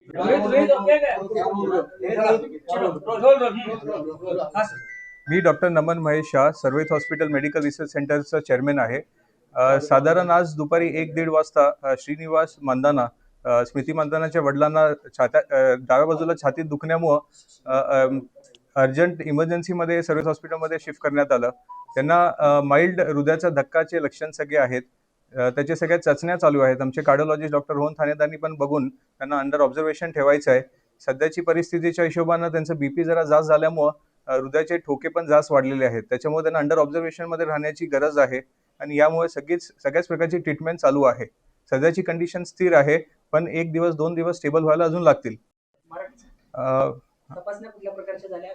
मी doctor Naman Mahesh Shah, सर्वेत hospital medical research सेंटरचा chairman आहे. साधारण आज दुपारी 1-1:30 वाजता श्रीनिवास मंदाना, स्मृती मंदानाच्या वडिलांना डाव्या बाजूला छातीत दुखण्यामुळं अर्जंट इमर्जन्सीमध्ये सर्व्हिस हॉस्पिटलमध्ये शिफ्ट करण्यात आलं. त्यांना माइल्ड हृदयाचा धक्काचे लक्षण सगळे आहेत. त्याच्या सगळ्या चाचण्या चालू आहेत. आमचे कार्डिओलॉजिस्ट डॉक्टर रोहन थानेदारांनी पण बघून त्यांना अंडर ऑब्झर्वेशन ठेवायचं आहे. सध्याची परिस्थितीच्या हिशोबानं त्यांचं बीपी जरा जास्त झाल्यामुळं हृदयाचे ठोके पण जास्त वाढलेले आहेत. त्याच्यामुळे त्यांना अंडर ऑब्झर्वेशनमध्ये राहण्याची गरज आहे आणि यामुळे सगळ्याच प्रकारची ट्रीटमेंट चालू आहे. सध्याची कंडिशन स्थिर आहे, पण 1 दिवस 2 दिवस स्टेबल व्हायला अजून लागतील. तपासण्या कुठल्या प्रकारच्या झाल्या?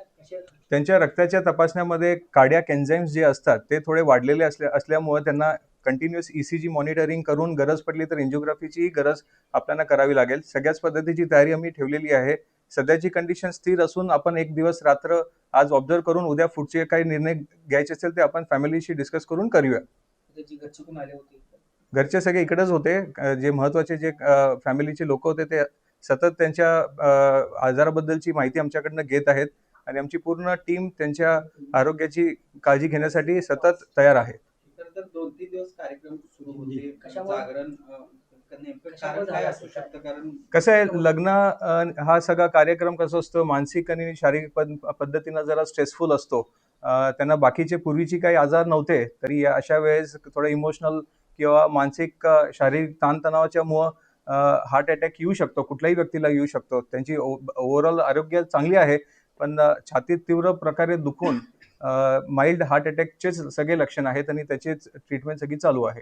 त्यांच्या रक्ताच्या तपासण्यामध्ये कार्डियाक एन्झाईम्स जे असतात ते थोडे वाढलेले असल्यामुळे त्यांना कंटिन्युअस ECG मॉनिटरिंग करून गरज पडली तर एंजिओग्राफीची गरज आपल्याला करावी लागेल. सगळ्याच पद्धतीची तयारी आम्ही ठेवलेली आहे. सध्याची कंडिशन स्थिर असून आपण 1 दिवस रात्र आज ऑब्झर्व करून उद्या पुढचे काही निर्णय घ्यायचे असेल ते आपण फॅमिलीशी डिस्कस करून करूया. घरचे सगळे इकडेच होते. जे महत्वाचे जे फॅमिलीचे लोक होते ते सतत त्यांच्या आजाराबद्दलची माहिती आमच्याकडनं घेत आहेत आणि आमची पूर्ण टीम त्यांच्या आरोग्याची काळजी घेण्यासाठी सतत तयार आहे. तर 2-3 दिवस कार्यक्रम सुरू होते. जागरण नेमकं कारण काय असू शकतं? कारण कसं आहे, लग्न हा सगळा कार्यक्रम कसं असतो, मानसिक आणि शारीरिक पद्धतीनं जरा स्ट्रेसफुल असतो. त्यांना बाकीचे पूर्वीची काही आजार नव्हते तरी अशा वेळेस थोडं इमोशनल किंवा मानसिक शारीरिक ताणतणावाच्या मुळे हार्ट अटॅक येऊ शकतो. कुठल्याही व्यक्तीला येऊ शकतो. त्यांची ओव्हरऑल आरोग्य चांगली आहे, पण छातीत तीव्र प्रकारे दुखून माइल्ड हार्ट अटॅकचेच सगळे लक्षण आहेत आणि त्याचीच ट्रीटमेंट सगळी चालू आहे.